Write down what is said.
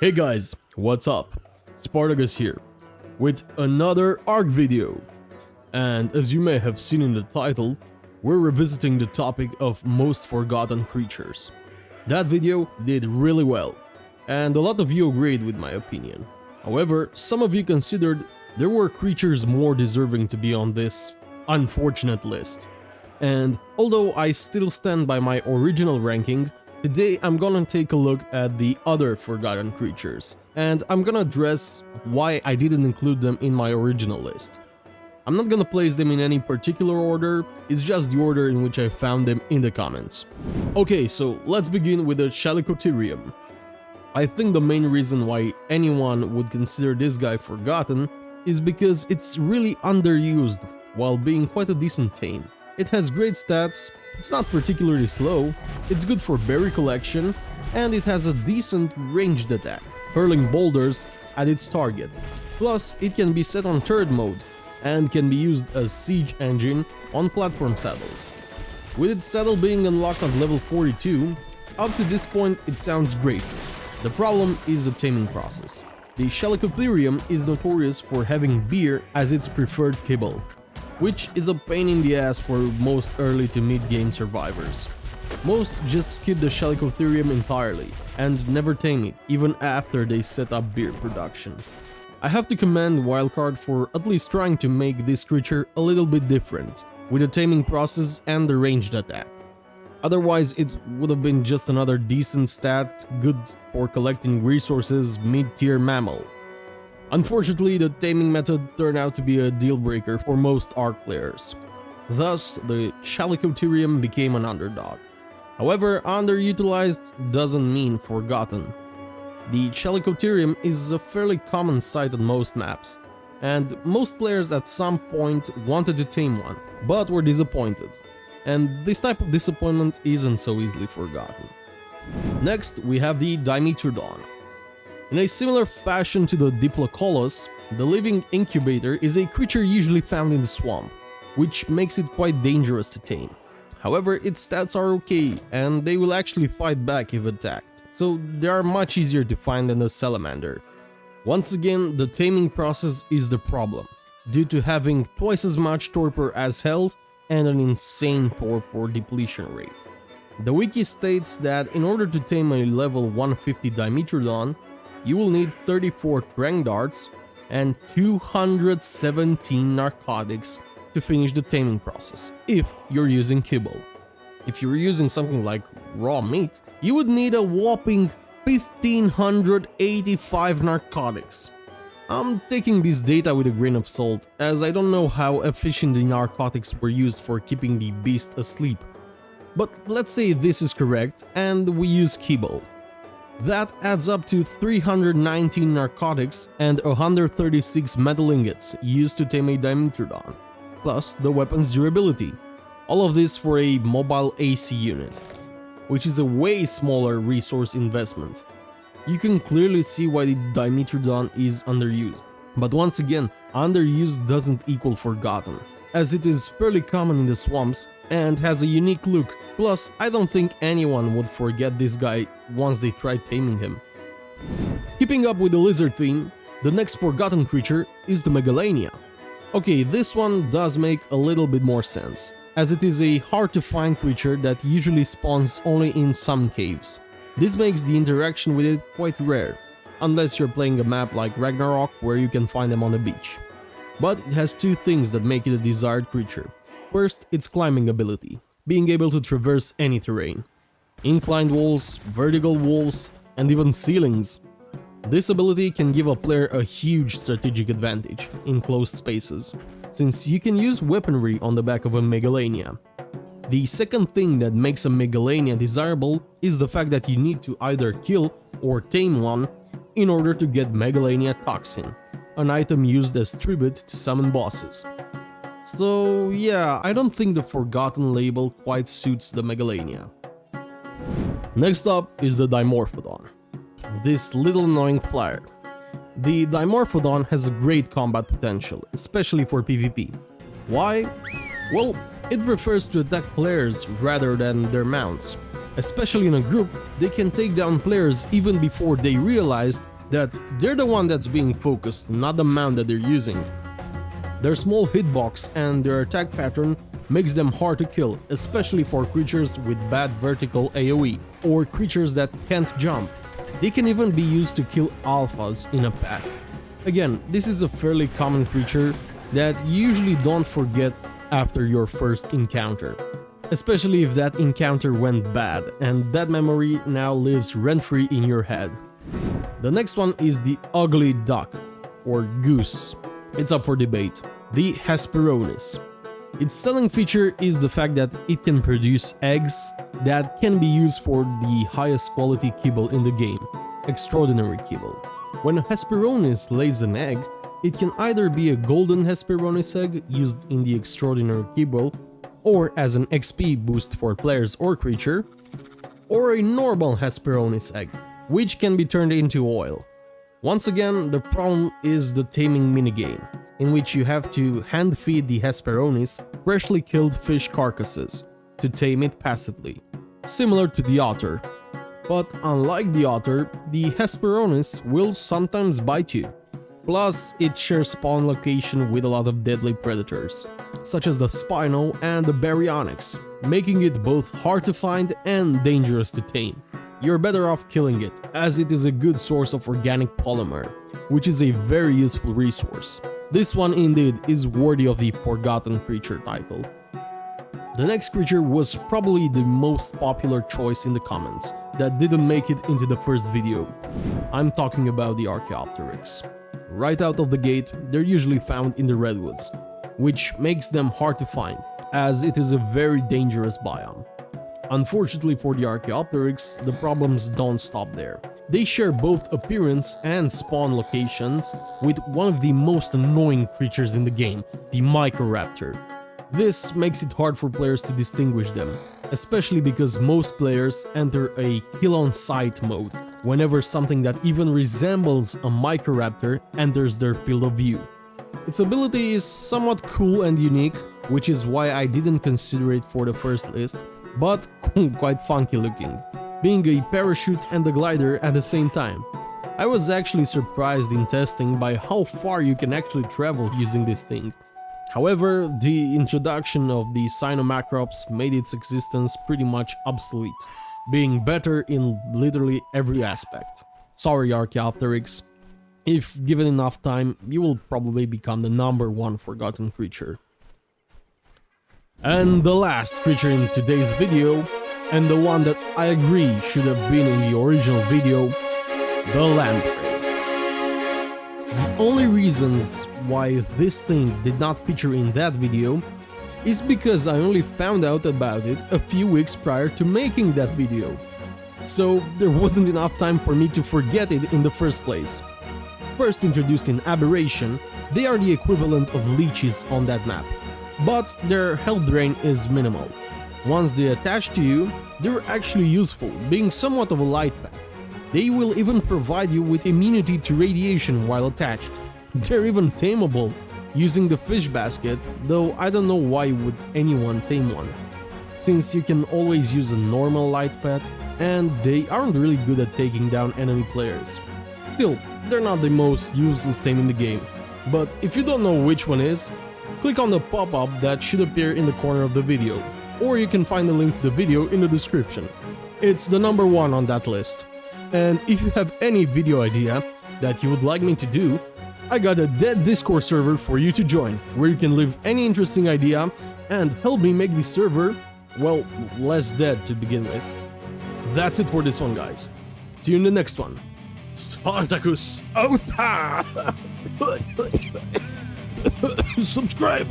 Hey guys, what's up? Spartacus here, with another Arc video. And as you may have seen in the title, we're revisiting the topic of most forgotten creatures. That video did really well, and a lot of you agreed with my opinion. However, some of you considered there were creatures more deserving to be on this unfortunate list. And although I still stand by my original ranking, today I'm gonna take a look at the other forgotten creatures, and I'm gonna address why I didn't include them in my original list. I'm not gonna place them in any particular order, it's just the order in which I found them in the comments. Okay, so let's begin with the Chalicotherium. I think the main reason why anyone would consider this guy forgotten is because it's really underused while being quite a decent tame. It has great stats, it's not particularly slow, it's good for berry collection, and it has a decent ranged attack, hurling boulders at its target. Plus, it can be set on turret mode, and can be used as siege engine on platform saddles. With its saddle being unlocked at level 42, up to this point it sounds great. The problem is the taming process. The Chalicotherium is notorious for having beer as its preferred kibble, which is a pain in the ass for most early to mid-game survivors. Most just skip the Chalicotherium entirely and never tame it, even after they set up beer production. I have to commend Wildcard for at least trying to make this creature a little bit different, with the taming process and the ranged attack. Otherwise, it would have been just another decent stat, good for collecting resources mid-tier mammal. Unfortunately, the taming method turned out to be a deal breaker for most Arc players. Thus, the Chalicotherium became an underdog. However, underutilized doesn't mean forgotten. The Chalicotherium is a fairly common sight on most maps, and most players at some point wanted to tame one, but were disappointed. And this type of disappointment isn't so easily forgotten. Next, we have the Dimetrodon. In a similar fashion to the Diplodocus, the living incubator is a creature usually found in the swamp, which makes it quite dangerous to tame. However, its stats are okay, and they will actually fight back if attacked, so they are much easier to find than the salamander. Once again, the taming process is the problem, due to having twice as much torpor as health and an insane torpor depletion rate. The wiki states that in order to tame a level 150 Dimetrodon, you will need 34 Trank Darts and 217 narcotics to finish the taming process, if you're using kibble. If you're using something like raw meat, you would need a whopping 1585 narcotics. I'm taking this data with a grain of salt, as I don't know how efficient the narcotics were used for keeping the beast asleep. But let's say this is correct, and we use kibble. That adds up to 319 narcotics and 136 metal ingots used to tame a Dimetrodon, plus the weapon's durability. All of this for a mobile AC unit, which is a way smaller resource investment. You can clearly see why the Dimetrodon is underused. But once again, underused doesn't equal forgotten, as it is fairly common in the swamps and has a unique look. Plus, I don't think anyone would forget this guy once they tried taming him. Keeping up with the lizard theme, the next forgotten creature is the Megalania. Okay, this one does make a little bit more sense, as it is a hard to find creature that usually spawns only in some caves. This makes the interaction with it quite rare, unless you're playing a map like Ragnarok where you can find them on the beach. But it has two things that make it a desired creature. First, its climbing ability, being able to traverse any terrain. Inclined walls, vertical walls, and even ceilings. This ability can give a player a huge strategic advantage in closed spaces, since you can use weaponry on the back of a Megalania. The second thing that makes a Megalania desirable is the fact that you need to either kill or tame one in order to get Megalania Toxin, an item used as tribute to summon bosses. So yeah, I don't think the forgotten label quite suits the Megalania. Next up is the Dimorphodon, this little annoying flyer. The Dimorphodon has a great combat potential, especially for PvP. Why? Well, it prefers to attack players rather than their mounts. Especially in a group, they can take down players even before they realized that they're the one that's being focused, not the mount that they're using. Their small hitbox and their attack pattern makes them hard to kill, especially for creatures with bad vertical AoE or creatures that can't jump. They can even be used to kill alphas in a pack. Again, this is a fairly common creature that you usually don't forget after your first encounter, especially if that encounter went bad and that memory now lives rent-free in your head. The next one is the ugly duck, or goose. It's up for debate. The Hesperonis. Its selling feature is the fact that it can produce eggs that can be used for the highest quality kibble in the game, extraordinary kibble. When a Hesperonis lays an egg, it can either be a golden Hesperonis egg used in the extraordinary kibble, or as an XP boost for players or creature, or a normal Hesperonis egg, which can be turned into oil. Once again, the problem is the taming minigame, in which you have to hand feed the Hesperonis freshly killed fish carcasses to tame it passively, similar to the otter. But unlike the otter, the Hesperonis will sometimes bite you. Plus, it shares spawn location with a lot of deadly predators, such as the Spino and the Baryonyx, making it both hard to find and dangerous to tame. You're better off killing it, as it is a good source of organic polymer, which is a very useful resource. This one indeed is worthy of the Forgotten Creature title. The next creature was probably the most popular choice in the comments that didn't make it into the first video. I'm talking about the Archaeopteryx. Right out of the gate, they're usually found in the redwoods, which makes them hard to find, as it is a very dangerous biome. Unfortunately for the Archaeopteryx, the problems don't stop there. They share both appearance and spawn locations with one of the most annoying creatures in the game, the Microraptor. This makes it hard for players to distinguish them, especially because most players enter a kill on sight mode whenever something that even resembles a Microraptor enters their field of view. Its ability is somewhat cool and unique, which is why I didn't consider it for the first list, but quite funky looking, being a parachute and a glider at the same time. I was actually surprised in testing by how far you can actually travel using this thing. However, the introduction of the Cynomacrops made its existence pretty much obsolete, being better in literally every aspect. Sorry Archaeopteryx, if given enough time, you will probably become the #1 forgotten creature. And the last creature in today's video, and the one that I agree should have been in the original video, the Lampray. The only reasons why this thing did not feature in that video is because I only found out about it a few weeks prior to making that video. So there wasn't enough time for me to forget it in the first place. First introduced in Aberration, they are the equivalent of leeches on that map, but their health drain is minimal. Once they attach to you, they're actually useful, being somewhat of a light pack. They will even provide you with immunity to radiation while attached. They're even tameable using the fish basket, though I don't know why would anyone tame one, since you can always use a normal light pet, and they aren't really good at taking down enemy players. Still, they're not the most useless tame in the game, but if you don't know which one is, click on the pop-up that should appear in the corner of the video, or you can find the link to the video in the description. It's the #1 on that list. And if you have any video idea that you would like me to do, I got a dead Discord server for you to join, where you can leave any interesting idea and help me make the server, well, less dead to begin with. That's it for this one, guys. See you in the next one. Spartacus Ota! Subscribe!